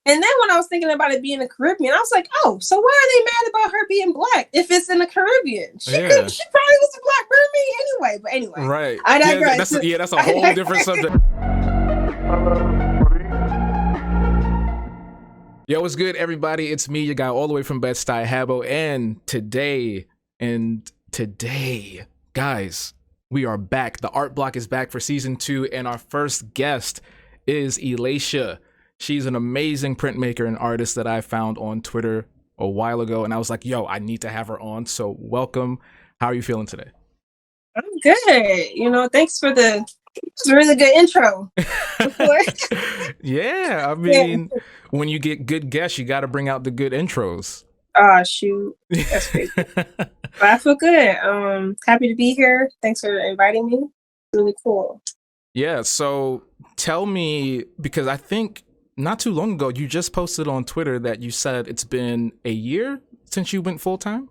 And then when I was thinking about it being the Caribbean, I was like, oh, so why are they mad about her being black if it's in the Caribbean? She Yeah. she probably was a black mermaid anyway. But anyway, Right. I Yeah, digress. that's a whole different subject. Yo, what's good, everybody? It's me, your guy, all the way from Bed-Stuy, Habo, and today, guys, we are back. The Art Block is back for season 2, and our first guest is Elisha. She's an amazing printmaker and artist that I found on Twitter a while ago, and I was like, yo, I need to have her on. So welcome. How are you feeling today? I'm good. Thanks for it's a really good intro. Yeah, I mean, when you get good guests, you got to bring out the good intros. Oh, shoot. That's crazy. But I feel good. Happy to be here. Thanks for inviting me. Really cool. Yeah, so tell me, because I think not too long ago, you just posted on Twitter that you said it's been a year since you went full-time?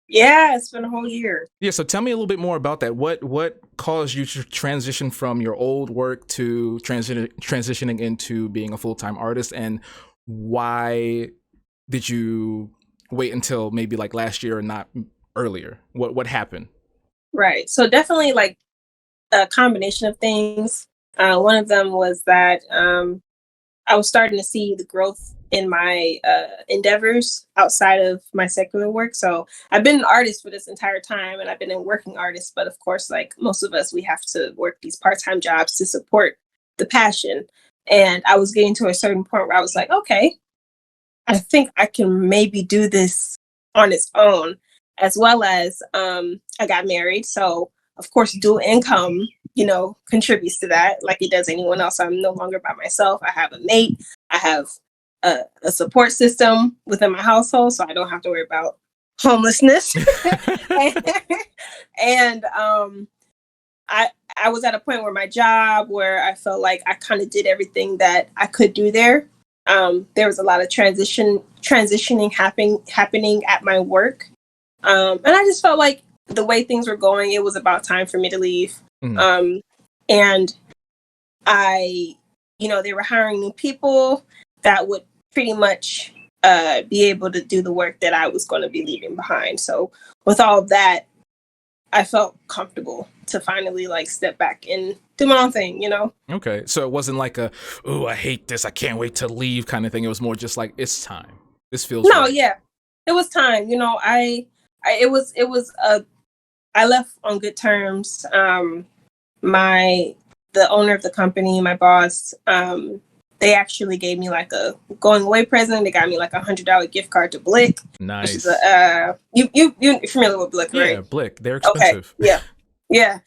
Yeah, it's been a whole year. Yeah, so tell me a little bit more about that. What caused you to transition from your old work to transitioning into being a full-time artist, and why did you wait until maybe like last year and not earlier? What happened? Right. So definitely like a combination of things. One of them was that I was starting to see the growth in my endeavors outside of my secular work. So I've been an artist for this entire time, and I've been a working artist. But of course, like most of us, we have to work these part-time jobs to support the passion. And I was getting to a certain point where I was like, okay, I think I can maybe do this on its own, as well as I got married. So of course, dual income, contributes to that like it does anyone else. I'm no longer by myself. I have a mate. I have a support system within my household, so I don't have to worry about homelessness. and I was at a point where my job, where I felt like I kind of did everything that I could do there. There was a lot of transitioning happening at my work. And I just felt like the way things were going, it was about time for me to leave. And they were hiring new people that would pretty much be able to do the work that I was going to be leaving behind. So with all of that, I felt comfortable to finally like step back and do my own thing, Okay. So it wasn't like oh, I hate this, I can't wait to leave kind of thing. It was more just like, it's time. This feels right. Yeah. It was time. I left on good terms. The owner of the company, my boss, they actually gave me like a going away present. They got me like $100 gift card to Blick. Nice. Which is you're familiar with Blick, right? Yeah, Blick. They're expensive. Okay. Yeah.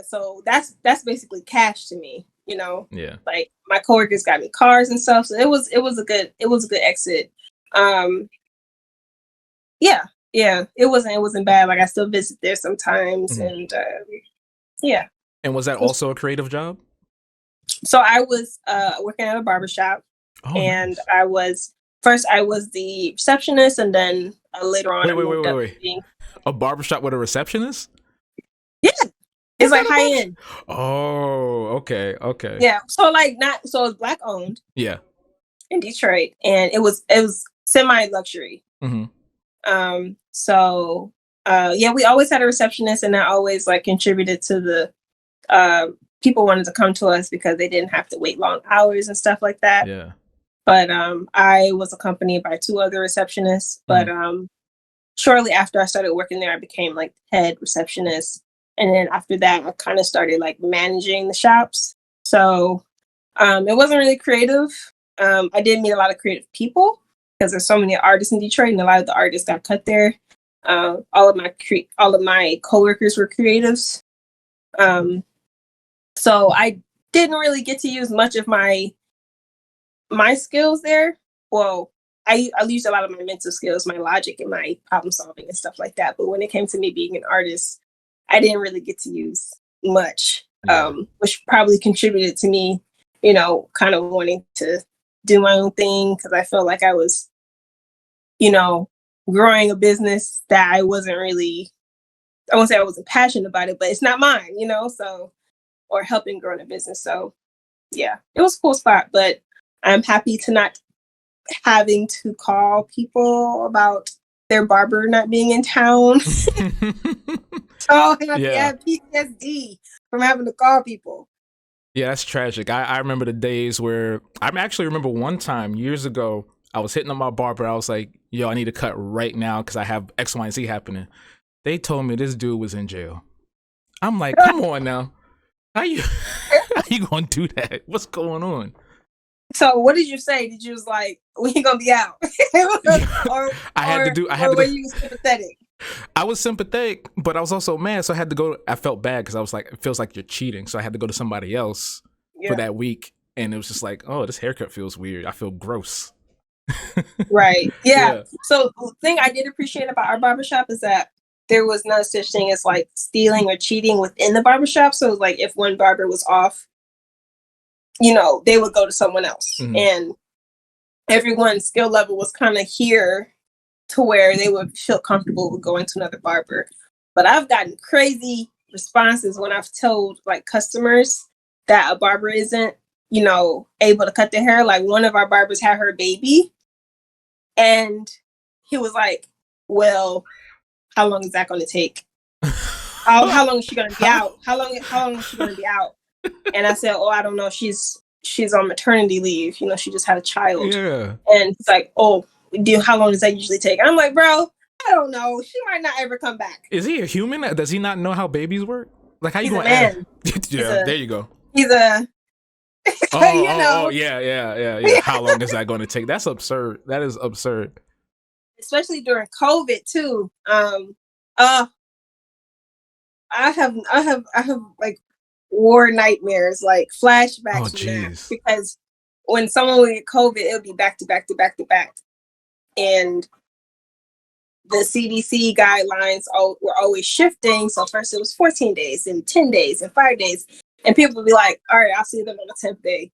So that's basically cash to me. Yeah. Like my coworkers got me cars and stuff. So it was a good exit. Yeah, it wasn't bad. Like I still visit there sometimes, and yeah. And was that also a creative job? So I was working at a barbershop, and nice. I was the receptionist, and then later on. Wait. A barbershop with a receptionist? Yeah, it's like high end. Oh, okay. Yeah, so it's black owned. Yeah, in Detroit, and it was semi luxury. So we always had a receptionist, and I always like contributed to the people wanted to come to us because they didn't have to wait long hours and stuff like that. Yeah. But I was accompanied by 2 other receptionists. But shortly after I started working there, I became like head receptionist. And then after that, I kind of started like managing the shops. So it wasn't really creative. I did meet a lot of creative people, because there's so many artists in Detroit, and a lot of the artists got cut there. All of my coworkers were creatives, so I didn't really get to use much of my skills there. Well, I used a lot of my mental skills, my logic, and my problem solving and stuff like that. But when it came to me being an artist, I didn't really get to use much, which probably contributed to me, kind of wanting to do my own thing, because I felt like I was growing a business that I won't say I wasn't passionate about it, but it's not mine, so, or helping grow a business. So yeah, it was a cool spot, but I'm happy to not having to call people about their barber not being in town. So happy. I Yeah. have PTSD from having to call people. Yeah, that's tragic. I remember the days where I actually remember one time years ago, I was hitting on my barber. I was like, yo, I need to cut right now because I have X, Y, and Z happening. They told me this dude was in jail. I'm like, come on now. How you gonna do that? What's going on? So what did you say? Did you was like, we ain't gonna be out? or were you sympathetic? I was sympathetic, but I was also mad, so I had to go. I felt bad because I was like, it feels like you're cheating, so I had to go to somebody else for that week, and it was just like, oh, this haircut feels weird. I feel gross. Right. Yeah. So the thing I did appreciate about our barbershop is that there was no such thing as like stealing or cheating within the barbershop. So like if one barber was off, you know, they would go to someone else, and everyone's skill level was kind of here to where they would feel comfortable with going to another barber. But I've gotten crazy responses when I've told like customers that a barber isn't, you know, able to cut their hair. Like one of our barbers had her baby, and he was like, well, how long is that going to take? How long is she going to be out? How long is she going to be out? And I said, oh, I don't know. She's on maternity leave. You know, she just had a child. Yeah. And he's like, oh, how long does that usually take? And I'm like, bro, I don't know. She might not ever come back. Is he a human? Does he not know how babies work? Like, how you going to ask? Yeah, there you go. He's a... Yeah. How long is that going to take? That's absurd. That is absurd. Especially during COVID too. I have like war nightmares, like flashbacks from that, because when someone would get COVID, it would be back to back to back to back, and the CDC guidelines were always shifting. So first it was 14 days and 10 days and 5 days. And people would be like, all right, I'll see them on the 10th day.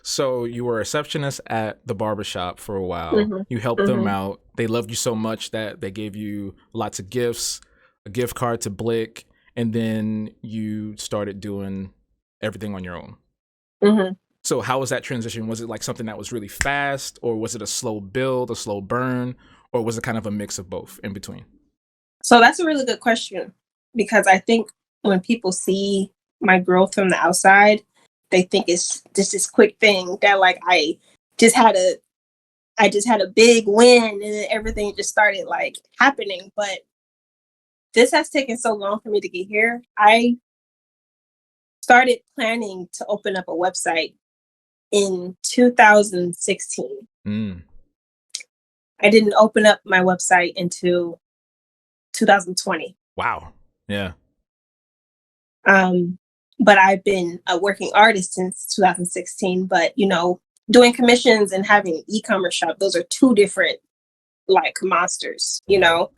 So you were a receptionist at the barbershop for a while. You helped them out. They loved you so much that they gave you lots of gifts, a gift card to Blick, and then you started doing everything on your own. So how was that transition? Was it like something that was really fast, or was it a slow build, a slow burn, or was it kind of a mix of both in between? So that's a really good question, because I think when people see my growth from the outside, they think it's just this quick thing that like I just had a big win and then everything just started like happening. But this has taken so long for me to get here. I started planning to open up a website in 2016. I didn't open up my website until 2020. Wow. Yeah. But I've been a working artist since 2016. But, you know, doing commissions and having an e-commerce shop, those are two different like monsters, you know?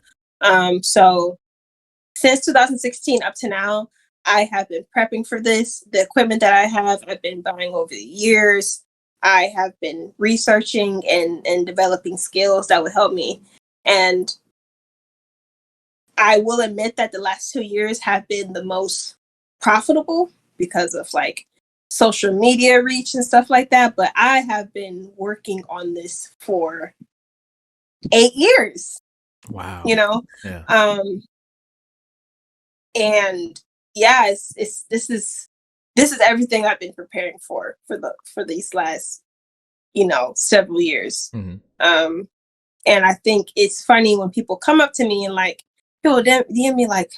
So since 2016 up to now, I have been prepping for this. The equipment that I have, I've been buying over the years. I have been researching and developing skills that would help me. And I will admit that the last 2 years have been the most profitable because of like social media reach and stuff like that. But I have been working on this for 8 years. Wow. You know? Yeah. And yeah, this is everything I've been preparing for these last, you know, several years. And I think it's funny when people come up to me and like people DM me like,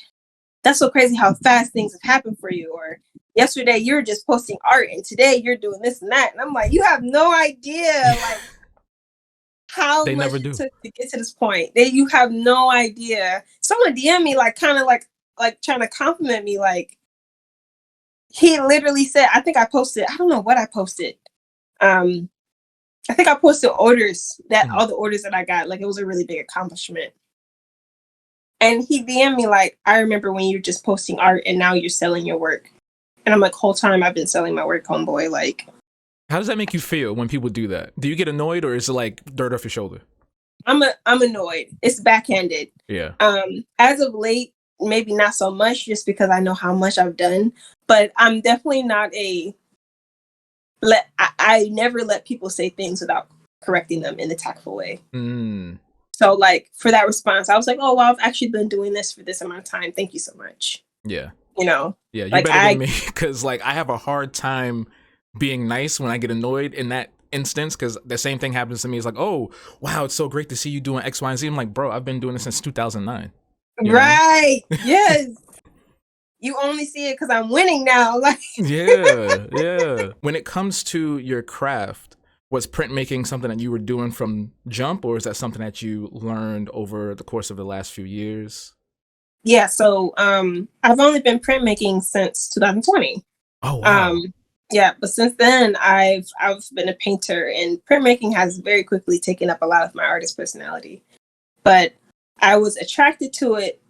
that's so crazy how fast things have happened for you. Or yesterday you were just posting art and today you're doing this and that. And I'm like, you have no idea like how they much never do. It took to get to this point. You have no idea. Someone DM me like kind of like trying to compliment me. Like he literally said, I think I posted, I don't know what I posted. I think I posted orders all the orders that I got. Like it was a really big accomplishment. And he DM'd me like, I remember when you're just posting art and now you're selling your work. And I'm like, whole time I've been selling my work, homeboy. Like, how does that make you feel when people do that? Do you get annoyed or is it like dirt off your shoulder? I'm annoyed. It's backhanded. Yeah. As of late, maybe not so much just because I know how much I've done, but I'm definitely not a I never let people say things without correcting them in a tactful way. Mm. So like for that response, I was like, oh, well, I've actually been doing this for this amount of time. Thank you so much. Yeah. You know? Yeah, you're like better than me, because like I have a hard time being nice when I get annoyed in that instance, because the same thing happens to me. It's like, oh, wow, it's so great to see you doing X, Y, and Z. I'm like, bro, I've been doing this since 2009. Right. Yes. You only see it because I'm winning now. Like, Yeah. When it comes to your craft, was printmaking something that you were doing from jump, or is that something that you learned over the course of the last few years? yeah. So I've only been printmaking since 2020. Oh wow. Yeah, but since then I've been a painter, and printmaking has very quickly taken up a lot of my artist personality. But I was attracted to it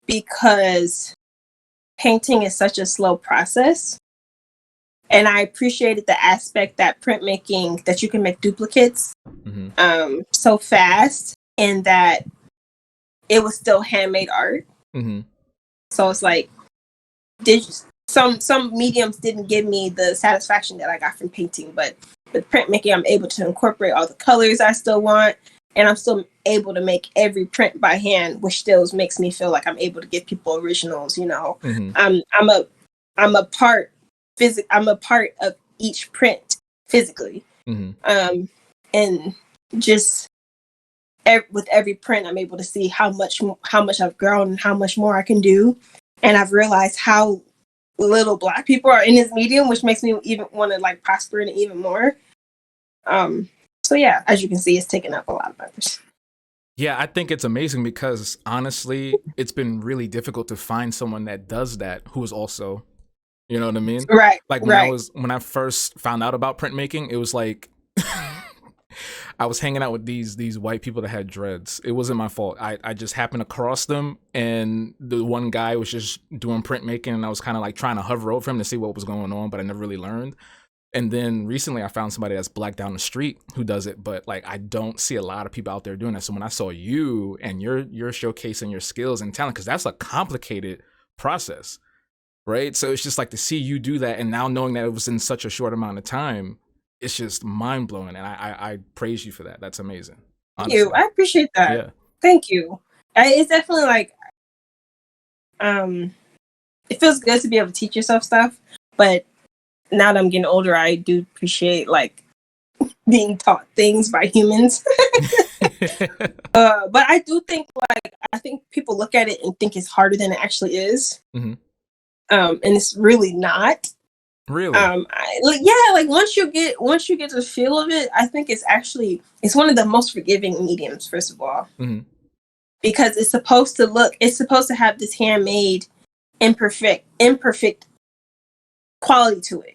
because painting is such a slow process. And I appreciated the aspect that printmaking, that you can make duplicates so fast, and that it was still handmade art. So it's like, some mediums didn't give me the satisfaction that I got from painting, but with printmaking, I'm able to incorporate all the colors I still want, and I'm still able to make every print by hand, which still makes me feel like I'm able to give people originals. You know, I'm a part of each print physically, and just with every print, I'm able to see how much I've grown and how much more I can do, and I've realized how little Black people are in this medium, which makes me even want to like prosper in it even more. So yeah, as you can see, it's taken up a lot of others. Yeah, I think it's amazing, because honestly, it's been really difficult to find someone that does that who is also, you know what I mean? Right. Like when I first found out about printmaking, it was like I was hanging out with these white people that had dreads. It wasn't my fault. I just happened across them, and the one guy was just doing printmaking, and I was kind of like trying to hover over him to see what was going on, but I never really learned. And then recently I found somebody that's Black down the street who does it, but like I don't see a lot of people out there doing that. So when I saw you and you're showcasing your skills and talent, because that's a complicated process, right? So it's just like to see you do that, and now knowing that it was in such a short amount of time, it's just mind blowing, and I praise you for that. That's amazing. Honestly. Thank you. I appreciate that. Yeah. Thank you. It's definitely like, it feels good to be able to teach yourself stuff, but now that I'm getting older, I do appreciate like being taught things by humans. But I do think I think people look at it and think it's harder than it actually is. And it's really not. Really? Like once you get the feel of it, I think it's one of the most forgiving mediums, first of all. Because it's supposed to have this handmade, imperfect quality to it.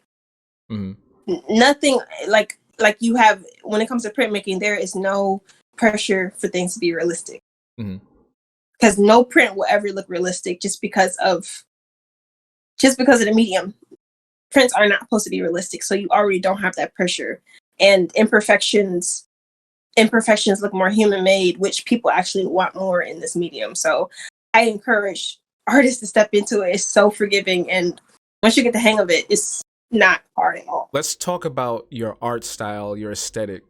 Nothing like you have when it comes to printmaking. There is no pressure for things to be realistic, because no print will ever look realistic just because of the medium. Prints are not supposed to be realistic, so you already don't have that pressure, and imperfections look more human made, which people actually want more in this medium. So I encourage artists to step into it. It's so forgiving, and once you get the hang of it, it's not hard at all. Let's talk about your art style, your aesthetic.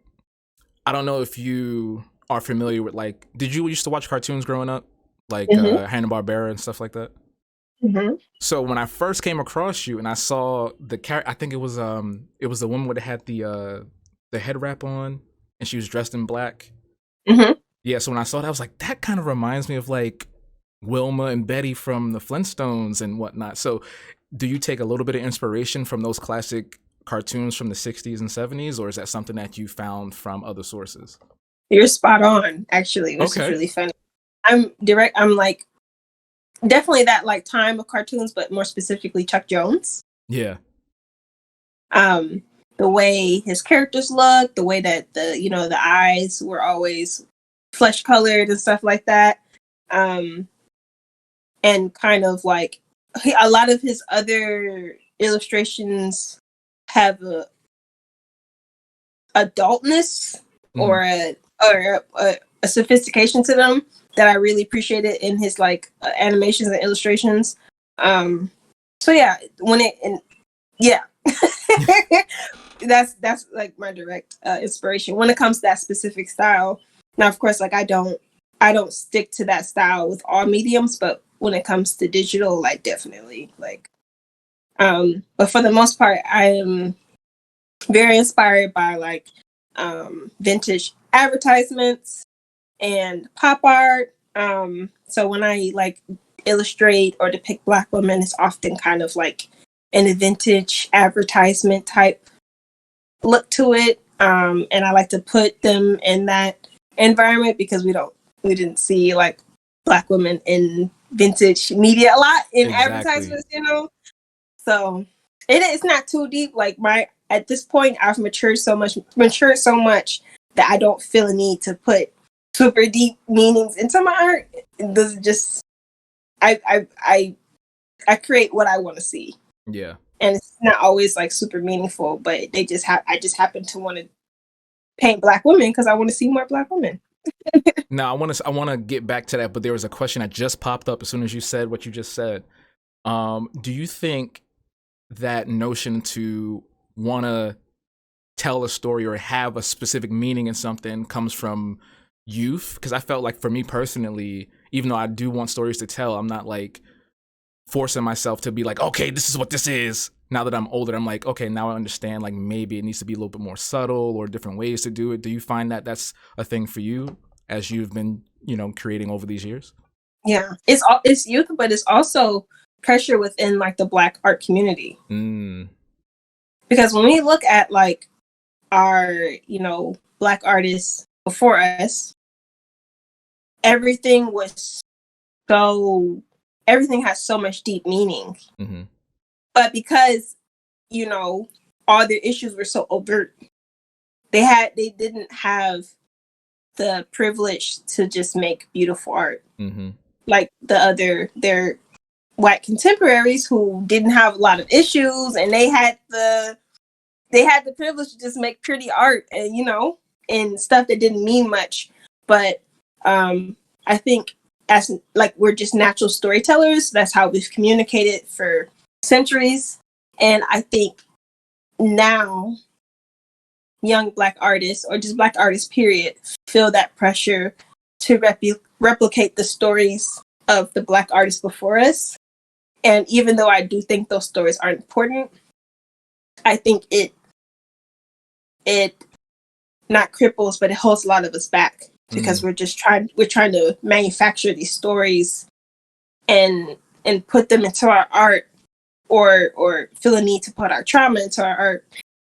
I don't know if you are familiar with, like, did you used to watch cartoons growing up? Like Hanna-Barbera and stuff like that? So when I first came across you and I saw the character, I think it was the woman that had the head wrap on and she was dressed in black. Yeah, so when I saw that, I was like, that kind of reminds me of like Wilma and Betty from the Flintstones and whatnot. So do you take a little bit of inspiration from those classic cartoons from the 60s and 70s, or is that something that you found from other sources? You're spot on, actually, which is really funny. I'm like definitely that like time of cartoons, but more specifically Chuck Jones. Yeah. The way his characters looked, the way that the eyes were always flesh colored and stuff like that. And kind of like a lot of his other illustrations have a adultness or a sophistication to them that I really appreciated in his like animations and illustrations. So yeah, that's like my direct inspiration when it comes to that specific style. Now, of course, like I don't stick to that style with all mediums, but when it comes to digital, like definitely like. But for the most part, I am very inspired by like vintage advertisements and pop art. So when I like illustrate or depict Black women, it's often kind of like in a vintage advertisement type look to it. And I like to put them in that environment because we didn't see like Black women in vintage media a lot in advertisements, you know. So it's not too deep. Like at this point, I've matured so much that I don't feel a need to put super deep meanings into my art. This is just I create what I want to see. Yeah. And it's not always like super meaningful, but I just happen to want to paint Black women because I want to see more Black women. Now I want to get back to that, but there was a question that just popped up as soon as you said what you just said. Do you think that notion to want to tell a story or have a specific meaning in something comes from youth? Because I felt like for me personally, even though I do want stories to tell, I'm not like forcing myself to be like, okay, this is what this is. Now that I'm older, I'm like, okay, now I understand, like maybe it needs to be a little bit more subtle or different ways to do it. Do you find that that's a thing for you as you've been, creating over these years? Yeah, it's youth, but it's also pressure within like the Black art community. Because when we look at like our, Black artists before us, everything has so much deep meaning. Mm-hmm. But because, all their issues were so overt, they didn't have the privilege to just make beautiful art. Mm-hmm. Like their White contemporaries who didn't have a lot of issues, and they had the privilege to just make pretty art and and stuff that didn't mean much. But I think as like we're just natural storytellers, that's how we've communicated for centuries. And I think now young Black artists, or just Black artists period, feel that pressure to replicate the stories of the Black artists before us. And even though I do think those stories are important, I think it not cripples, but it holds a lot of us back because we're trying to manufacture these stories and put them into our art, or feel a need to put our trauma into our art.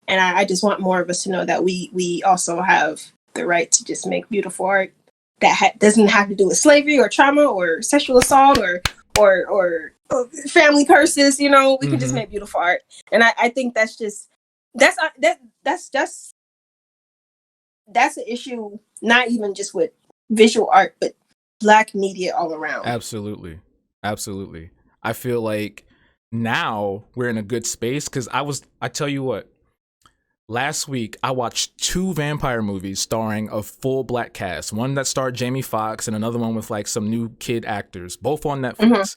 And I just want more of us to know that we also have the right to just make beautiful art that doesn't have to do with slavery or trauma or sexual assault or family curses. We can just make beautiful art. And I think that's an issue, not even just with visual art, but Black media all around. Absolutely. I feel like now we're in a good space because I tell you what, last week I watched 2 vampire movies starring a full Black cast. One that starred Jamie Foxx and another one with like some new kid actors, both on Netflix.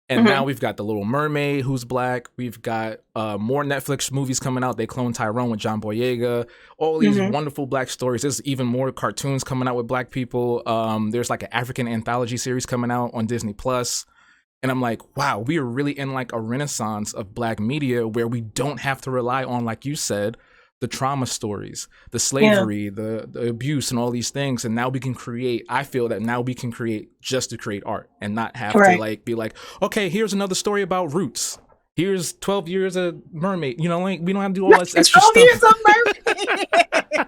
And now we've got The Little Mermaid, who's Black. We've got more Netflix movies coming out. They clone Tyrone with John Boyega. All these wonderful Black stories. There's even more cartoons coming out with Black people. There's like an African anthology series coming out on Disney Plus. And I'm like, wow, we are really in like a renaissance of Black media where we don't have to rely on, like you said, the trauma stories, the slavery, the abuse and all these things. And now we can create, I feel that now we can create just to create art and not have to like be like, okay, here's another story about roots. Here's 12 years of mermaid. Like we don't have to do all that extra stuff. 12 years of mermaid.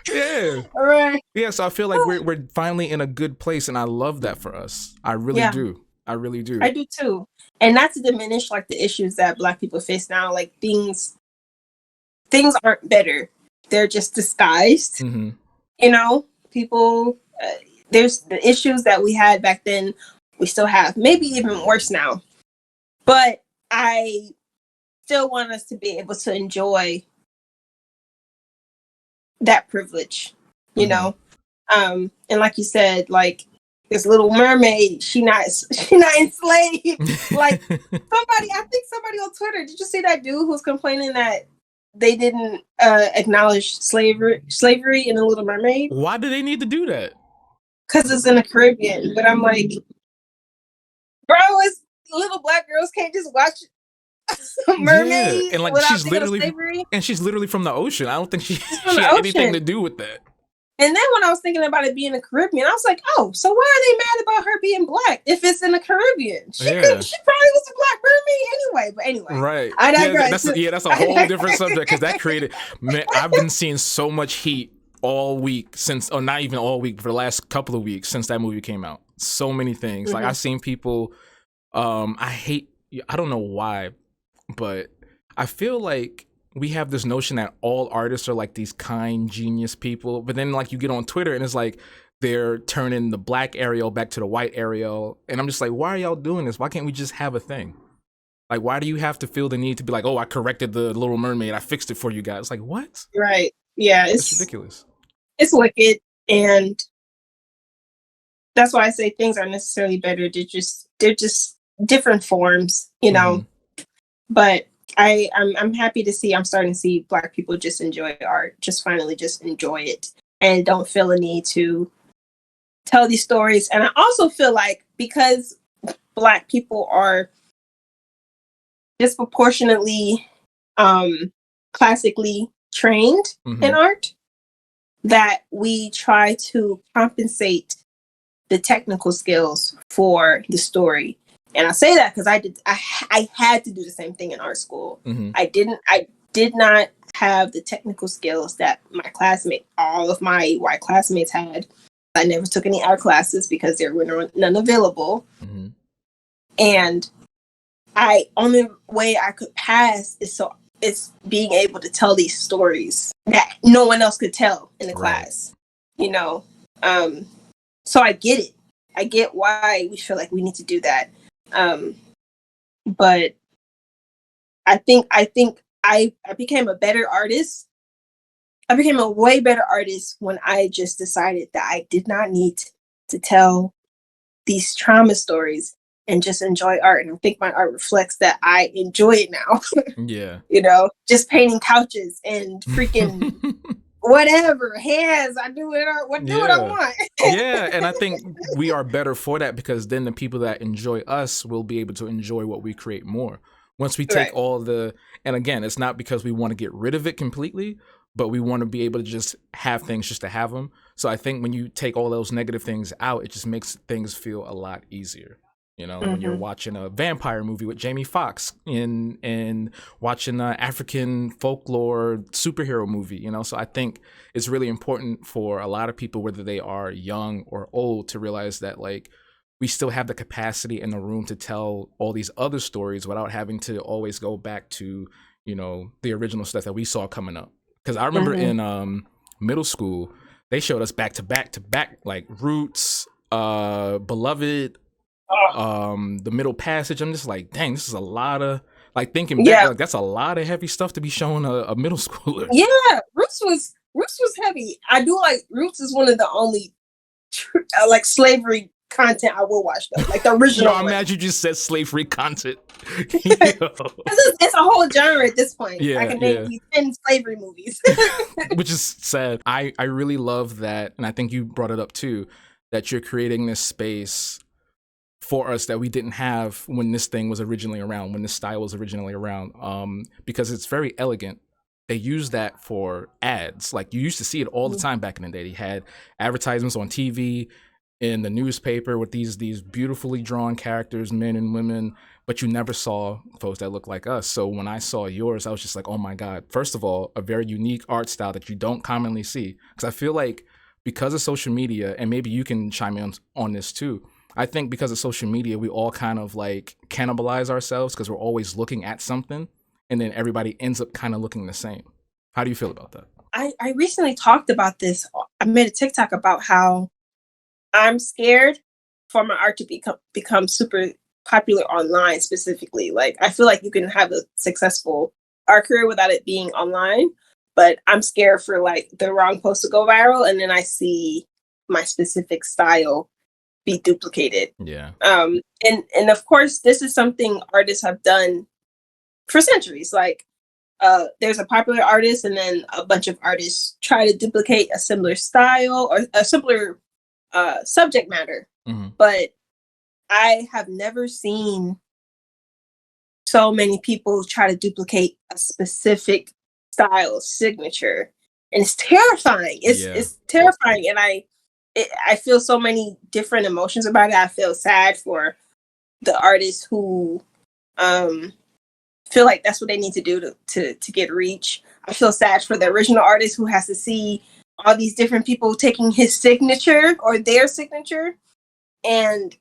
Yeah. All right. Yeah. So I feel like we're finally in a good place, and I love that for us. I really do. I really do. I do too. And not to diminish like the issues that Black people face now, like things aren't better. They're just disguised. People, there's the issues that we had back then, we still have, maybe even worse now. But I still want us to be able to enjoy that privilege, and like you said, like this Little Mermaid, she not enslaved. Like I think somebody on Twitter, did you see that dude who's complaining that acknowledge slavery in The Little Mermaid. Why do they need to do that? Because it's in the Caribbean. But I'm like, bro, it's little black girls can't just watch mermaids, and like she's literally from the ocean. I don't think she had anything to do with that. And then when I was thinking about it being in the Caribbean, I was like, oh, so why are they mad about her being black if it's in the Caribbean? She probably was a black mermaid anyway. But anyway, right? I digress. That's a whole different subject because that created. Man, I've been seeing so much heat all week since, or not even all week, for the last couple of weeks since that movie came out. So many things. Mm-hmm. Like I've seen people. I don't know why, but I feel like we have this notion that all artists are like these kind, genius people, but then like you get on Twitter and it's like they're turning the black Ariel back to the white Ariel, and I'm just like, why are y'all doing this? Why can't we just have a thing? Like, why do you have to feel the need to be like, oh, I corrected the Little Mermaid, I fixed it for you guys? Like, what? Right? Yeah, it's ridiculous. It's wicked, and that's why I say things aren't necessarily better. They're just different forms, you know. Mm-hmm. But I'm happy to see, I'm starting to see Black people just enjoy art, just finally just enjoy it and don't feel a need to tell these stories. And I also feel like because Black people are disproportionately classically trained mm-hmm. in art, that we try to compensate the technical skills for the story. And I say that because I had to do the same thing in art school. Mm-hmm. I did not have the technical skills that all of my white classmates had. I never took any art classes because there were none available. Mm-hmm. And only way I could pass is being able to tell these stories that no one else could tell in the class, you know? So I get it. I get why we feel like we need to do that. But I think I became a better artist. I became a way better artist when I just decided that I did not need to tell these trauma stories and just enjoy art. And I think my art reflects that I enjoy it now. Yeah. You know, just painting couches and freaking whatever, hands, I do it. Do what I want. Yeah, and I think we are better for that because then the people that enjoy us will be able to enjoy what we create more. Once we take and again, it's not because we want to get rid of it completely, but we want to be able to just have things just to have them. So I think when you take all those negative things out, it just makes things feel a lot easier. You know, mm-hmm. when you're watching a vampire movie with Jamie Foxx and watching an African folklore superhero movie, you know, so I think it's really important for a lot of people, whether they are young or old, to realize that like we still have the capacity and the room to tell all these other stories without having to always go back to, you know, the original stuff that we saw coming up. Because I remember mm-hmm. in middle school, they showed us back to back like Roots, Beloved, the Middle Passage. I'm just like, dang, this is a lot of like thinking back, like that's a lot of heavy stuff to be showing a middle schooler. Yeah, Roots was heavy. I do like Roots is one of the only like slavery content I will watch though, like the original. I'm mad you just said slavery content. It's a whole genre at this point. I can name you 10 slavery movies. Which is sad. I really love that, and I think you brought it up too, that you're creating this space for us that we didn't have when this thing was originally around, when this style was originally around, because it's very elegant. They use that for ads. Like you used to see it all the time back in the day. They had advertisements on TV, in the newspaper with these beautifully drawn characters, men and women, but you never saw folks that look like us. So when I saw yours, I was just like, oh my God. First of all, a very unique art style that you don't commonly see. Because I feel like because of social media, and maybe you can chime in on this too, I think because of social media, we all kind of like cannibalize ourselves because we're always looking at something, and then everybody ends up kind of looking the same. How do you feel about that? I recently talked about this. I made a TikTok about how I'm scared for my art to become super popular online specifically. Like, I feel like you can have a successful art career without it being online, but I'm scared for like the wrong post to go viral, and then I see my specific style be duplicated. Yeah. And of course, this is something artists have done for centuries. Like, there's a popular artist, and then a bunch of artists try to duplicate a similar style or a similar subject matter. Mm-hmm. But I have never seen so many people try to duplicate a specific style signature, and it's terrifying. It's terrifying, and I feel so many different emotions about it. I feel sad for the artists who feel like that's what they need to do to get reach. I feel sad for the original artist who has to see all these different people taking his signature or their signature. And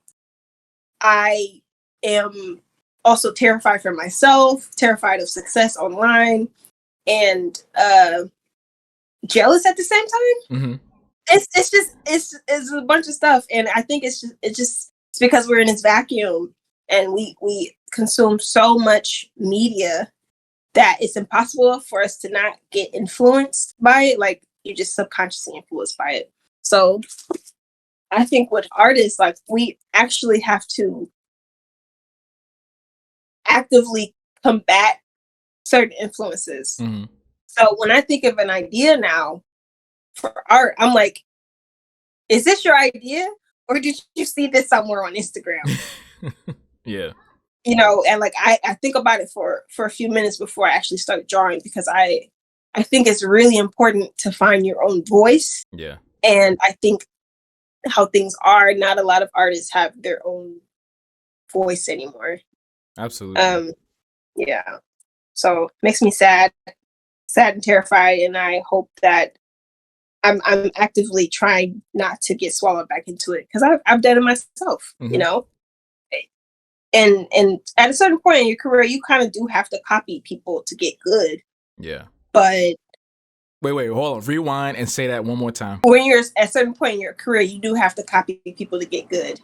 I am also terrified for myself, terrified of success online, and jealous at the same time. Mm-hmm. It's a bunch of stuff, and I think it's because we're in this vacuum, and we consume so much media that it's impossible for us to not get influenced by it. Like, you're just subconsciously influenced by it. So I think with artists, like, we actually have to actively combat certain influences. Mm-hmm. So when I think of an idea now for art, I'm like, is this your idea? Or did you see this somewhere on Instagram? Yeah. You know, and like I think about it for a few minutes before I actually start drawing, because I think it's really important to find your own voice. Yeah. And I think how things are, not a lot of artists have their own voice anymore. Absolutely. Yeah. So it makes me sad and terrified, and I hope that I'm actively trying not to get swallowed back into it, because I've done it myself, Mm-hmm. you know. And at a certain point in your career, you kind of do have to copy people to get good. Yeah. But wait, hold on. Rewind and say that one more time. When you're at a certain point in your career, you do have to copy people to get good.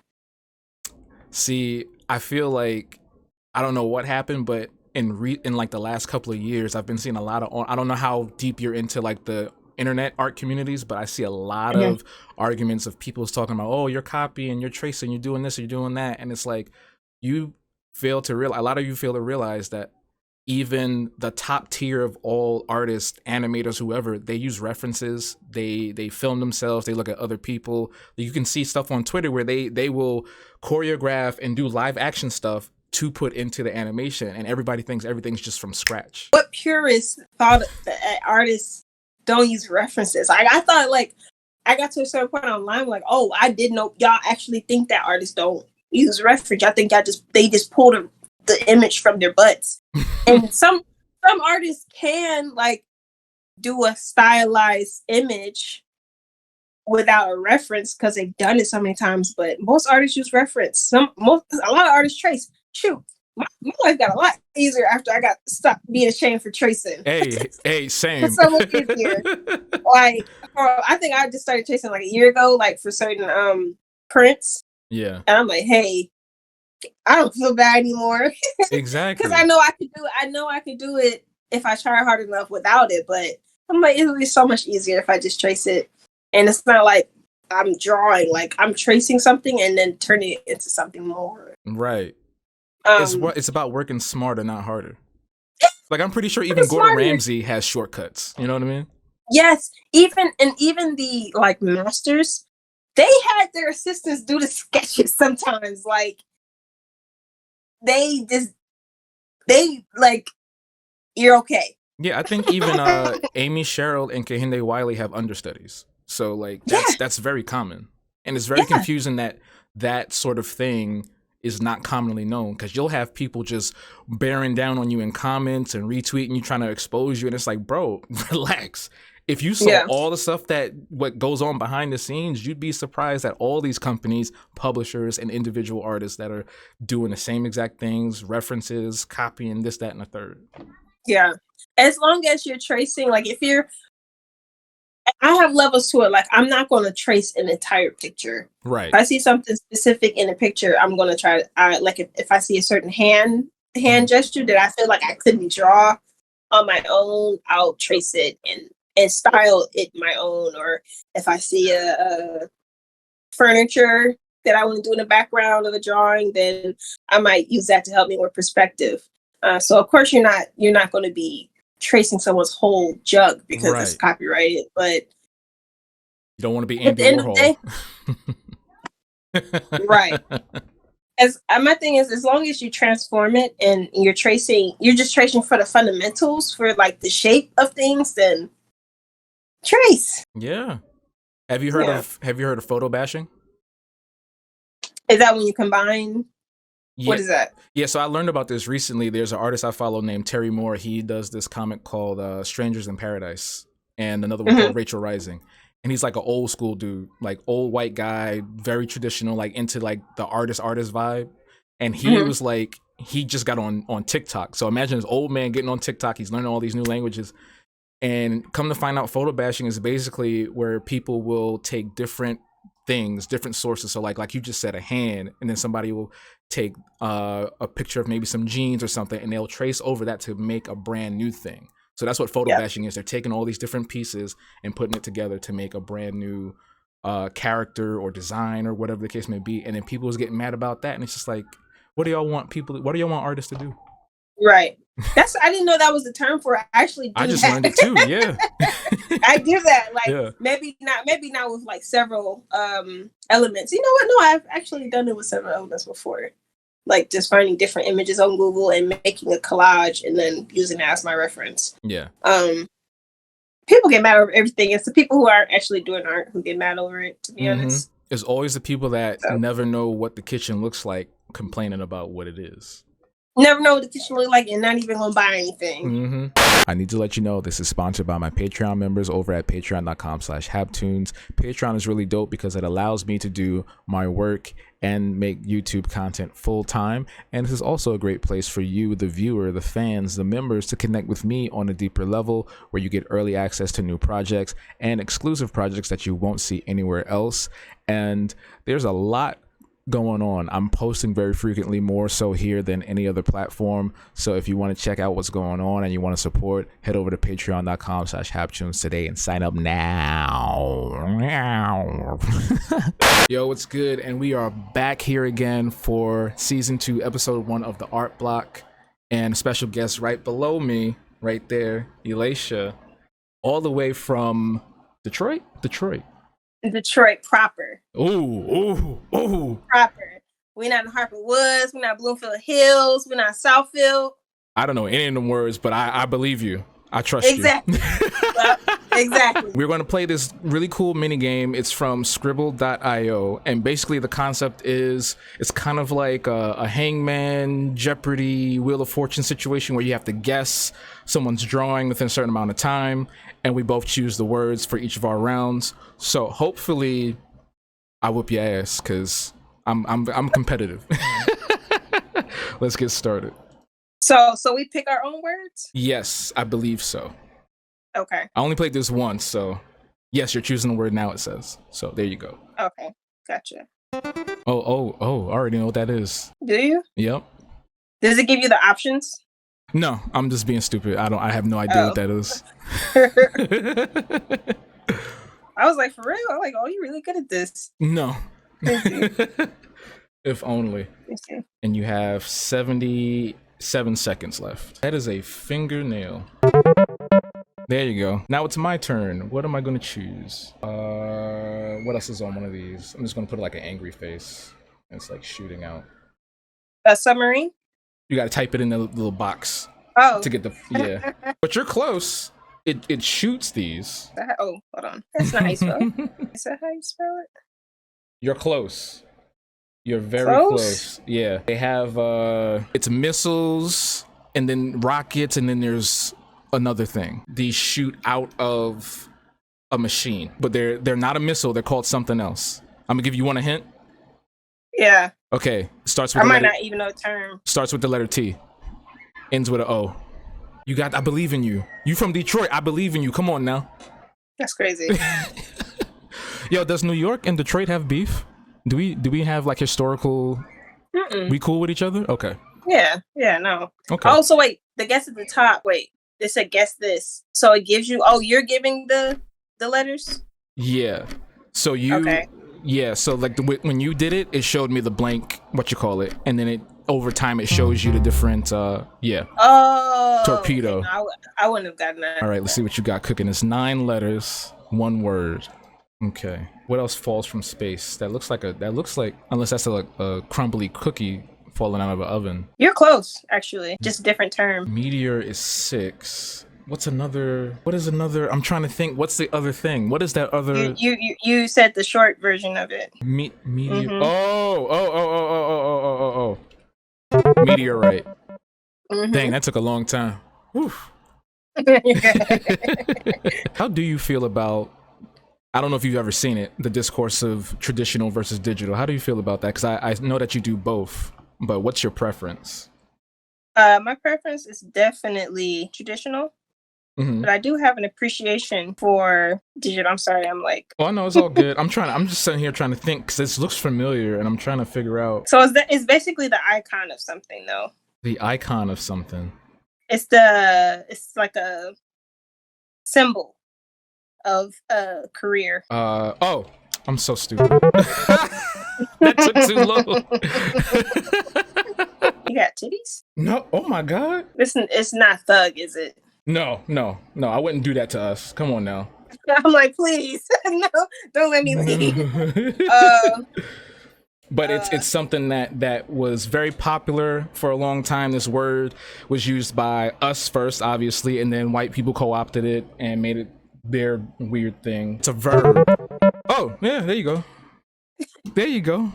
See, I feel like, I don't know what happened, but in like the last couple of years, I've been seeing a lot of, I don't know how deep you're into like the internet art communities, but I see a lot Mm-hmm. of arguments of people talking about, oh, you're copying, you're tracing, you're doing this, you're doing that. And it's like, you fail to realize, a lot of you fail to realize that even the top tier of all artists, animators, whoever, they use references, they film themselves, they look at other people. You can see stuff on Twitter where they will choreograph and do live action stuff to put into the animation, and everybody thinks everything's just from scratch. What purists thought that artists don't use references? I thought, like, I got to a certain point online, like, oh, I didn't know y'all actually think that artists don't use reference. I think they just pulled the image from their butts. And some artists can, like, do a stylized image without a reference because they've done it so many times. But most artists use reference. A lot of artists trace. Shoot, my life got a lot easier after I got stopped being ashamed for tracing. Hey, same. It's so much easier. Like, I think I just started tracing like a year ago, like for certain prints. Yeah. And I'm like, hey, I don't feel bad anymore. Exactly. Because I know I could do it. I know I could do it if I try hard enough without it. But I'm like, it'll be so much easier if I just trace it. And it's not like I'm drawing, like I'm tracing something and then turning it into something more. Right. It's about working smarter, not harder. Like, I'm pretty sure even Gordon Ramsay has shortcuts. You know what I mean? Yes. Even the like masters, they had their assistants do the sketches sometimes. Like, they like, you're okay. Yeah, I think even Amy Sherrill and Kehinde Wiley have understudies. So like that's very common. And it's very confusing that sort of thing is not commonly known, because you'll have people just bearing down on you in comments and retweeting you, trying to expose you, and it's like, bro, relax. If you saw all the stuff what goes on behind the scenes, you'd be surprised at all these companies, publishers, and individual artists that are doing the same exact things, references, copying this, that, and the third. Yeah. As long as you're tracing, like, I have levels to it. Like, I'm not going to trace an entire picture. Right. If I see something specific in a picture, I'm going to try to, like, if I see a certain hand gesture that I feel like I couldn't draw on my own, I'll trace it and style it my own. Or if I see a furniture that I want to do in the background of a drawing, then I might use that to help me with perspective. So of course you're not going to be tracing someone's whole jug because it's Right. copyrighted. But You don't want to be at Andy the end of the day, right. As my thing is, as long as you transform it and you're just tracing for the fundamentals, for like the shape of things, then trace. Yeah. Have you heard of photo bashing? Is that when you combine? Yeah. What is that? Yeah, so I learned about this recently. There's an artist I follow named Terry Moore. He does this comic called Strangers in Paradise, and another one called Rachel Rising. And he's like an old school dude, like old white guy, very traditional, like into like the artist vibe. And he was like, he just got on TikTok. So imagine this old man getting on TikTok. He's learning all these new languages. And come to find out, photo bashing is basically where people will take different things, different sources. So like you just said, a hand, and then somebody will take a picture of maybe some jeans or something, and they'll trace over that to make a brand new thing. So that's what photo bashing is. They're taking all these different pieces and putting it together to make a brand new character or design or whatever the case may be. And then people was getting mad about that, and it's just like, what do y'all want artists to do? Right. I didn't know that was the term for it. I just learned it too. Yeah. I do that. Like maybe not with like several elements. You know what? No, I've actually done it with several elements before. Like just finding different images on Google and making a collage and then using that as my reference. Yeah. People get mad over everything. It's the people who aren't actually doing art who get mad over it, to be honest. It's always the people that never know what the kitchen looks like complaining about what it is. Never know what the kitchen look like and not even gonna buy anything. I need to let you know this is sponsored by my Patreon members over at patreon.com/habtunes. Patreon is really dope because it allows me to do my work and make YouTube content full time. And this is also a great place for you, the viewer, the fans, the members, to connect with me on a deeper level, where you get early access to new projects and exclusive projects that you won't see anywhere else. And there's a lot going on. I'm posting very frequently, more so here than any other platform. So if you want to check out what's going on and you want to support, head over to patreon.com/habtunes today and sign up now. Yo, what's good? And we are back here again for season 2, episode 1 of the Art Block. And a special guest right below me, right there, Elisha, all the way from Detroit proper. Ooh. Proper. We're not in Harper Woods. We're not Bloomfield Hills. We're not Southfield. I don't know any of them words, but I believe you. I trust you. Exactly. Exactly. We're going to play this really cool mini game. It's from Scribble.io, and basically the concept is it's kind of like a Hangman, Jeopardy, Wheel of Fortune situation where you have to guess someone's drawing within a certain amount of time, and we both choose the words for each of our rounds. So hopefully I whoop your ass because I'm competitive. Let's get started. So we pick our own words? Yes, I believe so. Okay. I only played this once, so yes, you're choosing the word now, it says. So there you go. Okay, gotcha. Oh, I already know what that is. Do you? Yep. Does it give you the options? No, I'm just being stupid. I have no idea what that is. I was like, for real? I'm like, oh, you're really good at this. No. If only. And you have 77 seconds left. That is a fingernail. There you go. Now it's my turn. What am I going to choose? What else is on one of these? I'm just going to put like an angry face. It's like shooting out. A submarine? You got to type it in the little box. Oh. To get the, yeah. But you're close. It shoots these. Oh, hold on. That's not how you spell it. Is that how you spell it? You're close. You're very close. Yeah. They have, it's missiles and then rockets and then there's another thing. These shoot out of a machine, but they're not a missile. They're called something else. I'm gonna give you one a hint. Yeah. Okay. Starts with. I might not even know the term. Starts with the letter T. Ends with an O. You got. I believe in you. You from Detroit? I believe in you. Come on now. That's crazy. Yo, does New York and Detroit have beef? Do we have like historical? We cool with each other? Okay. Yeah. No. Okay. Oh, so wait. The guess at the top. Wait. It said guess this. So it gives you. Oh, you're giving the letters. Yeah. So you. Okay. Yeah. So like when you did it, it showed me the blank. What you call it, and then over time it shows you the different Oh, torpedo. Okay, no, I wouldn't have gotten that. All right, let's see what you got cooking. It's 9 letters, 1 word. Okay. What else falls from space? That looks like unless that's a crumbly cookie falling out of an oven. You're close, actually. Just a different term. Meteor is 6. What is another? I'm trying to think. What's the other thing? What is that other? You said the short version of it. Meteor. Mhm. Oh. Meteorite. Mhm. Dang, that took a long time. Whew. How do you feel about, I don't know if you've ever seen it, the discourse of traditional versus digital. How do you feel about that? Because I know that you do both, but what's your preference? My preference is definitely traditional, but I do have an appreciation for digital. I'm sorry, I'm like. Oh, no, it's all good. I'm just sitting here trying to think because this looks familiar, and I'm trying to figure out. So it's basically the icon of something, though. The icon of something. It's like a symbol of a career. Oh, I'm so stupid. That took too long. You got titties? No, oh my god. It's not thug, is it? No, I wouldn't do that to us. Come on now. I'm like, please, no, don't let me leave. But it's something that was very popular for a long time. This word was used by us first, obviously, and then white people co-opted it and made it their weird thing. It's a verb. Oh, yeah, there you go. There you go.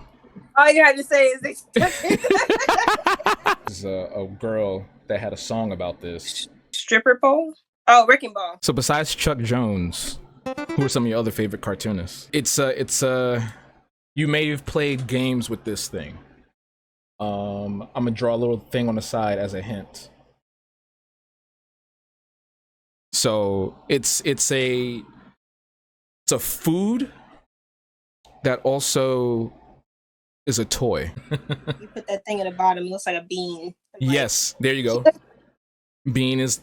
All you had to say is There's a girl that had a song about this. Stripper pole? Oh, Wrecking Ball. So besides Chuck Jones, who are some of your other favorite cartoonists? You may have played games with this thing. I'm gonna draw a little thing on the side as a hint. So it's a food that also is a toy. You put that thing at the bottom. It looks like a bean. Yes, there you go. Bean is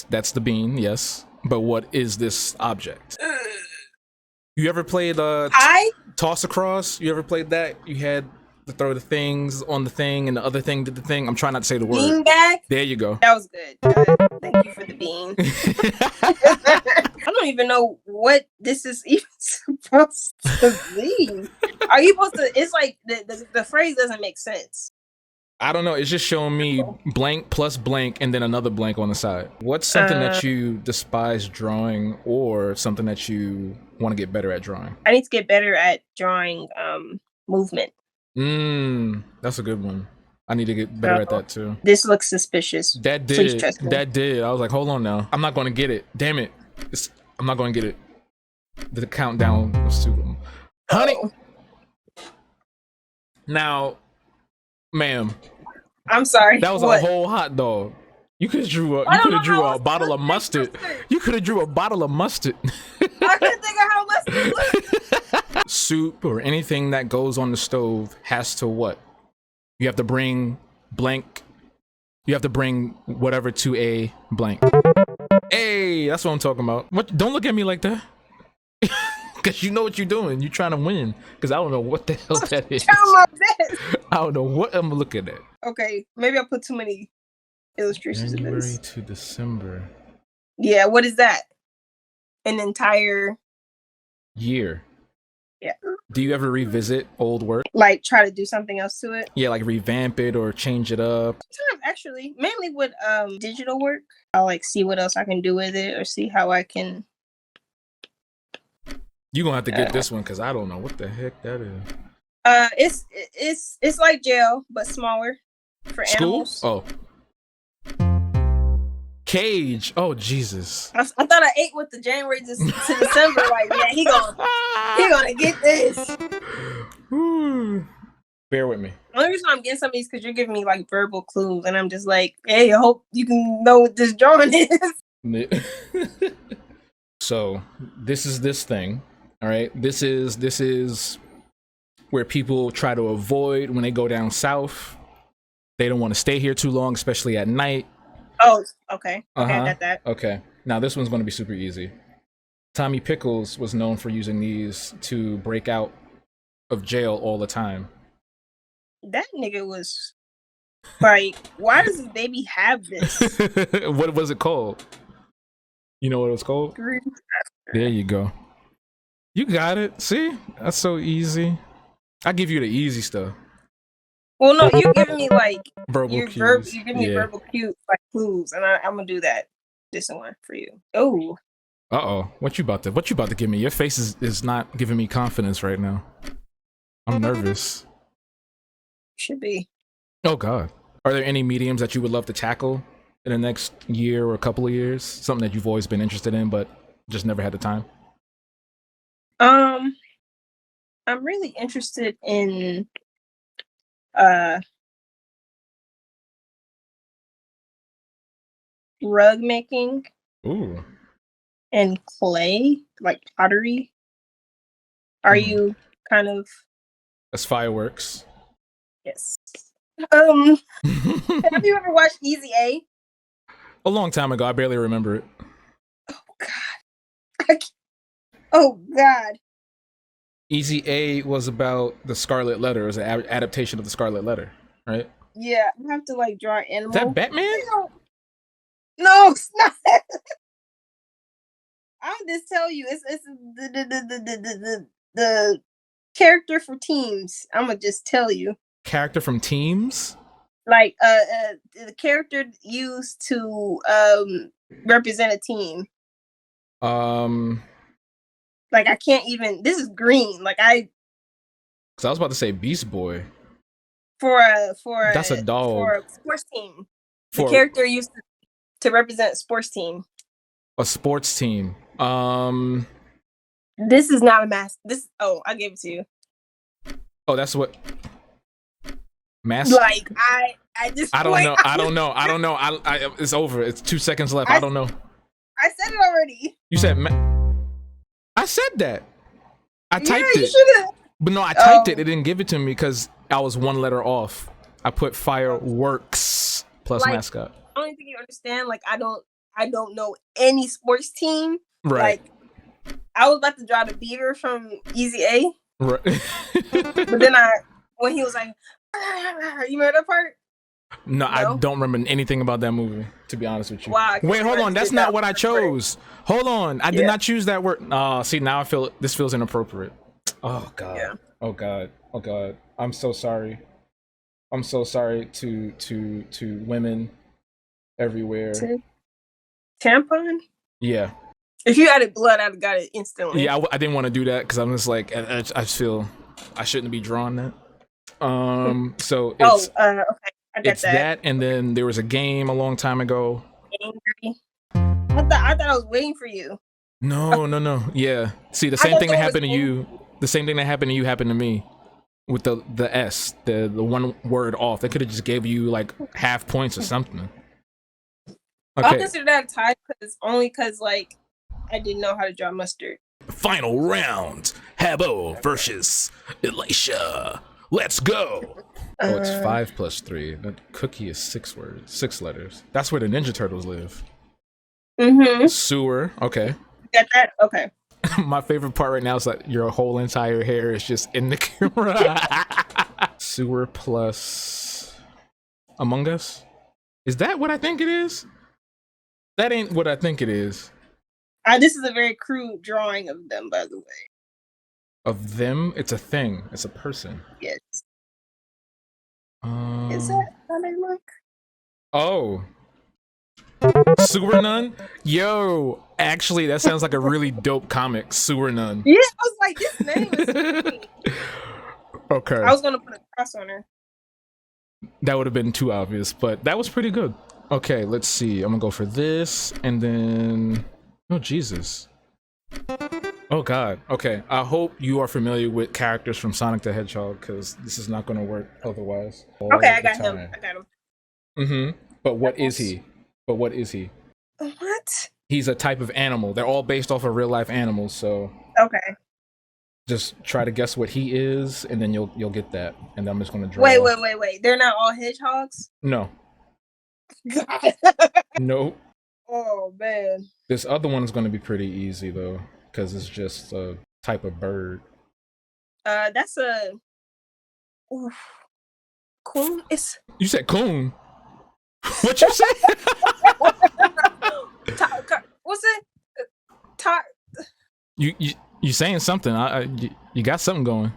that's the bean. Yes, but what is this object? You ever played toss across? You ever played that? You had to throw the things on the thing and the other thing did the thing. I'm trying not to say the word. Bean bag? There you go. That was good. Thank you for the bean. I don't even know what this is even supposed to be. Are you supposed to? It's like the phrase doesn't make sense. I don't know. It's just showing me blank plus blank and then another blank on the side. What's something that you despise drawing or something that you want to get better at drawing? I need to get better at drawing movement. That's a good one. I need to get better at that too. This looks suspicious. That did. I was like, hold on now. I'm not going to get it. Damn it. I'm not going to get it. The countdown was too... Honey! Now, ma'am. I'm sorry. That was a whole hot dog. You could have drew a bottle of mustard. You could have drew a bottle of mustard. I couldn't think of how mustard looked. Soup or anything that goes on the stove has to what? You have to bring blank. You have to bring whatever to a blank. Hey, that's what I'm talking about. What? Don't look at me like that. Because you know what you're doing. You're trying to win. Because I don't know what the hell that is. I don't know what I'm looking at. Okay, maybe I put too many illustrations in this. January to December. Yeah, what is that? An entire year. Yeah. Do you ever revisit old work? Like try to do something else to it? Yeah, like revamp it or change it up. Sometimes, actually, mainly with digital work. I'll like see what else I can do with it or see how I can. You're gonna have to get this one because I don't know what the heck that is. It's like jail, but smaller for animals. Oh. Cage. Oh Jesus. I thought I ate with the January to December. Like, yeah, he gonna get this. Bear with me. The only reason I'm getting some of these because you're giving me like verbal clues, and I'm just like, hey, I hope you can know what this drawing is. So this is this thing. All right. This is where people try to avoid when they go down south. They don't want to stay here too long, especially at night. Oh, okay. Okay, I got that. Okay. Now this one's going to be super easy. Tommy Pickles was known for using these to break out of jail all the time. That nigga was Like, why does this baby have this? What was it called? You know what it was called? There you go. You got it. See? That's so easy. I give you the easy stuff. Well, no, you're giving me like Verbal cues. You're giving me verbal cues, like clues, and I'm gonna do that. This one for you. Oh. Uh-oh. What you about to give me? Your face is not giving me confidence right now. I'm nervous. Should be. Oh God. Are there any mediums that you would love to tackle in the next year or a couple of years? Something that you've always been interested in but just never had the time? I'm really interested in rug making. Ooh. And clay, like pottery. Are you kind of? That's fireworks. Yes. Have you ever watched Easy A? A long time ago. I barely remember it. Oh God. Oh God. Easy A was about the Scarlet Letter. It was an adaptation of the Scarlet Letter, right? Yeah, I have to like draw animals. Is that Batman? No, it's not. I'll just tell you, it's the character for teams. I'm gonna just tell you. Character from Teams? Like the character used to represent a team. Like I can't even. This is green. Like Cause I was about to say Beast Boy. That's a dog. For a sports team. The character used to represent a sports team. A sports team. This is not a mask. I gave it to you. Oh, that's what. Mask. Like I don't know. I it's over. It's 2 seconds left. I don't know. I said it already. You said. I said that. I typed it. You should've. But no, I typed it. It didn't give it to me because I was one letter off. I put fireworks plus mascot. I don't think you understand. Like I don't know any sports team. Right. Like I was about to draw the beaver from Easy A. Right. But then when he was like, you remember that part? No, I don't remember anything about that movie, to be honest with you. Wow, wait, hold on. That's not what I chose. Hold on. I did not choose that word. See, now this feels inappropriate. Oh God. Yeah. Oh God. Oh God. I'm so sorry. I'm so sorry to women everywhere. Tampon? Yeah. If you added blood, I'd have got it instantly. Yeah, I didn't want to do that because I'm just like I just feel I shouldn't be drawing that. So it's okay. I get that, and then there was a game a long time ago. Angry. I thought I was waiting for you. No. Yeah. See, the same thing that happened to you. The same thing that happened to you happened to me with the S, the one word off. They could have just gave you like half points or something. Okay. I'll consider that a tie because like I didn't know how to draw mustard. Final round: Habbo versus Elisha. Let's go. Oh, it's 5 plus 3. That cookie is 6 letters. That's where the Ninja Turtles live. Sewer. Okay. Got that? Okay. My favorite part right now is that your whole entire hair is just in the camera. Sewer plus Among Us. Is that what I think it is? That ain't what I think it is. This is a very crude drawing of them, by the way. Of them? It's a thing. It's a person. Yes. Is that how they look? Oh. Sewer Nun? Yo, actually, that sounds like a really dope comic. Sewer Nun. Yeah, I was like, this name is funny. Okay. I was gonna put a cross on her. That would have been too obvious, but that was pretty good. Okay, let's see. I'm gonna go for this, and then... Oh, Jesus. Oh, God. Okay, I hope you are familiar with characters from Sonic the Hedgehog, because this is not gonna work otherwise. Okay, I got him. Mm-hmm. But what is he? What? He's a type of animal. They're all based off of real-life animals, so... Okay. Just try to guess what he is, and then you'll get that. And I'm just gonna draw... Wait. They're not all hedgehogs? No. Nope. Oh, man. This other one is going to be pretty easy, though, because it's just a type of bird. That's a... Oof. Coon is. You said coon. What you say? What's it? You saying something? You got something going.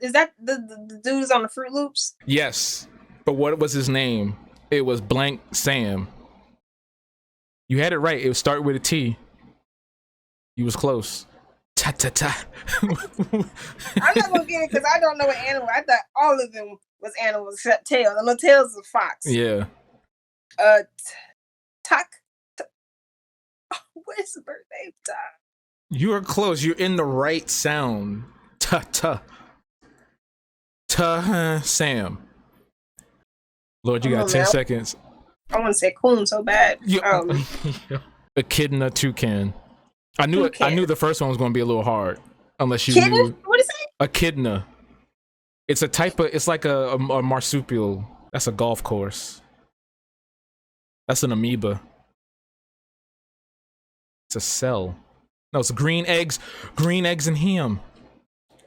Is that the dudes on the Fruit Loops? Yes, but what was his name? It was blank Sam. You had it right. It would start with a T. You was close. Ta ta ta. I'm not gonna get it because I don't know what animal. I thought all of them was animals except Tails. I know Tails is a fox. Yeah. What is the birthday? You are close. You're in the right sound. Ta ta. Ta Sam. Lord, you got 10 seconds. I want to say coon so bad. Echidna toucan. I knew the first one was going to be a little hard, unless you Kitten? knew. What is it? Echidna. It's a type of. It's like a marsupial. That's a golf course. That's an amoeba. It's a cell. No, it's green eggs. Green eggs and ham.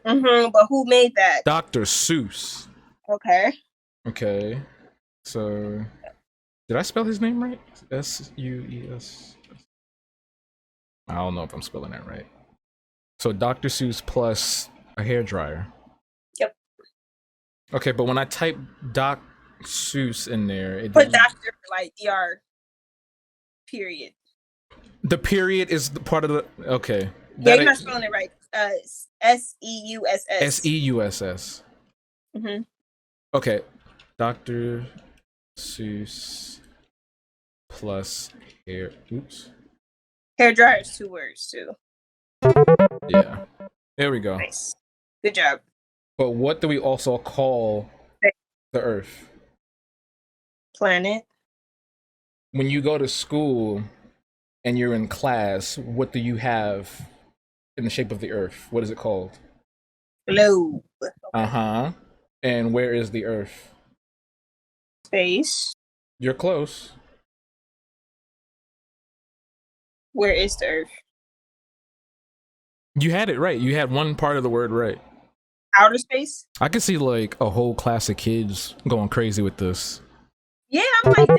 But who made that? Dr. Seuss. Okay. Okay. So, did I spell his name right? S-U-E-S. I don't know if I'm spelling that right. So Dr. Seuss plus a hairdryer. Yep. Okay, but when I type Doc Seuss in there, it put doctor like DR. Period. The period is the part of the okay. Yeah, you're not spelling it right. S-E-U-S-S. S-E-U-S-S. Mm-hmm. Okay. Dr. Seuss plus hair. Oops. Hair dryer is 2 words too. Yeah. There we go. Nice. Good job. But what do we also call the Earth? Planet. When you go to school and you're in class, what do you have in the shape of the Earth? What is it called? Globe. Uh-huh. And where is the Earth? Space. You're close. Where is the Earth? You had it right. You had one part of the word right. Outer space? I could see like a whole class of kids going crazy with this. Yeah, I'm like,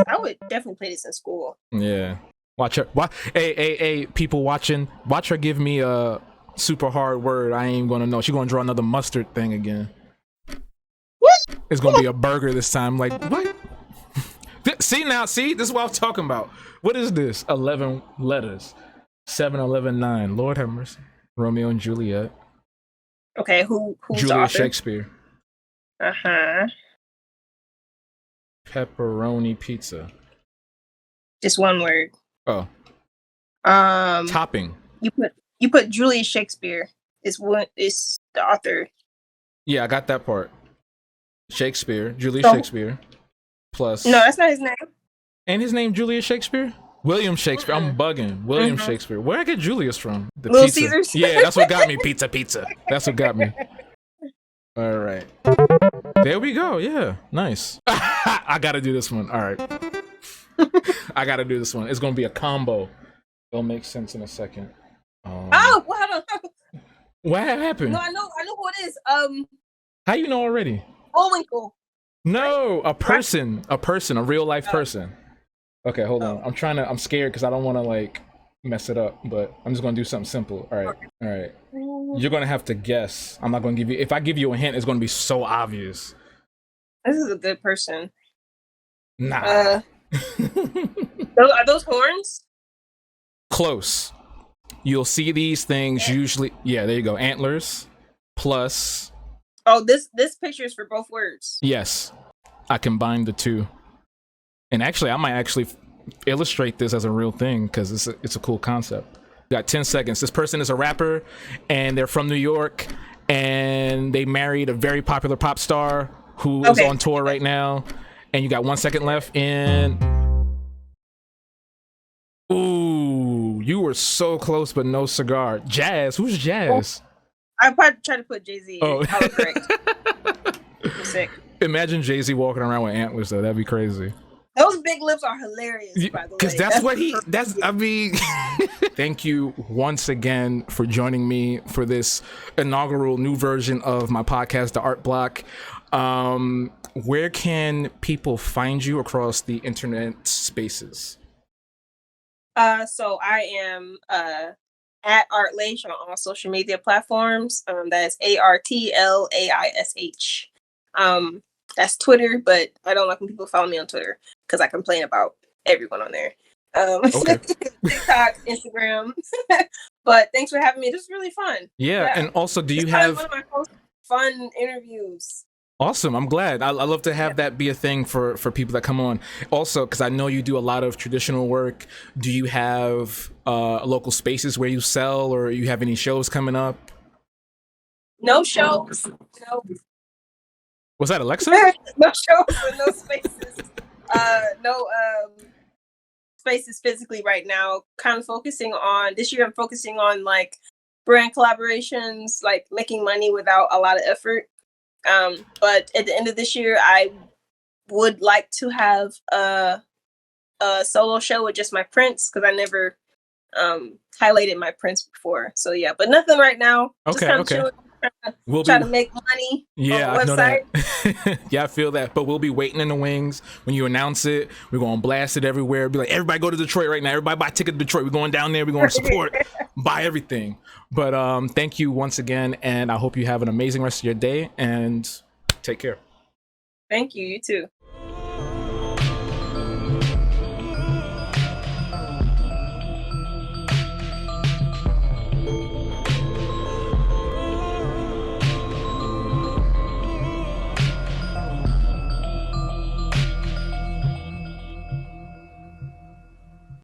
I would definitely play this in school. Yeah. Watch her. Hey, people watching. Watch her give me a super hard word. I ain't gonna know. She's gonna draw another mustard thing again. What? It's gonna be a burger this time. Like, what? See, this is what I'm talking about. What is this? 11 letters. 7, 11, 9. Lord have mercy. Romeo and Juliet. Okay, who's Julius the author? Shakespeare. Uh-huh. Pepperoni pizza. Just one word. Oh. Topping. You put Julius Shakespeare is the author. Yeah, I got that part. Shakespeare, Julius Shakespeare. Plus. No, that's not his name. And his name Julius Shakespeare? William Shakespeare. I'm bugging. William Shakespeare. Where I get Julius from? The Little pizza. Caesars? Yeah, that's what got me. Pizza. That's what got me. All right. There we go. Yeah. Nice. I got to do this one. All right. I got to do this one. It's going to be a combo. It'll make sense in a second. Oh, well, hold on. What happened? No, I know who it is. How you know already? Bullwinkle. No, a person, a real life person. Okay, hold on. I'm scared because I don't want to like mess it up, but I'm just gonna do something simple. All right. You're gonna have to guess. I'm not gonna give you. If I give you a hint, it's gonna be so obvious. This is a good person. Nah. Are those horns? Close. You'll see these things usually. Yeah, there you go. Antlers plus. Oh, this picture is for both words. Yes, I combined the two. And actually, I might actually illustrate this as a real thing because it's a cool concept. You got 10 seconds. This person is a rapper, and they're from New York, and they married a very popular pop star who is on tour right now. And you got 1 second left, and ooh, you were so close, but no cigar. Jazz. Who's Jazz? I probably tried to put Jay-Z. Oh, I was correct. I'm sick. Imagine Jay-Z walking around with antlers, though. That'd be crazy. Those big lips are hilarious, by the way. Because I mean, thank you once again for joining me for this inaugural new version of my podcast, The Art Block. Where can people find you across the internet spaces? So I am at ArtLaish on all social media platforms. That's ARTLAISH. That's Twitter, but I don't like when people follow me on Twitter because I complain about everyone on there. Okay. TikTok, Instagram. But thanks for having me. This is really fun. Yeah. And also, do you have one of my most fun interviews? Awesome. I'm glad. I love to have that be a thing for people that come on. Also, because I know you do a lot of traditional work. Do you have local spaces where you sell, or you have any shows coming up? No shows. No. Was that Alexa? No shows and no spaces. No spaces physically right now. Kind of focusing on this year. I'm focusing on like brand collaborations, like making money without a lot of effort. But at the end of this year, I would like to have a solo show with just my prints because I never highlighted my prints before. So yeah, but nothing right now. Okay, just okay. Trying to make money. Yeah, on the I know website. that. Yeah, I feel that. But we'll be waiting in the wings when you announce it. We're gonna blast it everywhere. Be like, everybody go to Detroit right now. Everybody buy a ticket to Detroit. We're going down there. We're gonna support, buy everything. But thank you once again, and I hope you have an amazing rest of your day. And take care. Thank you. You too.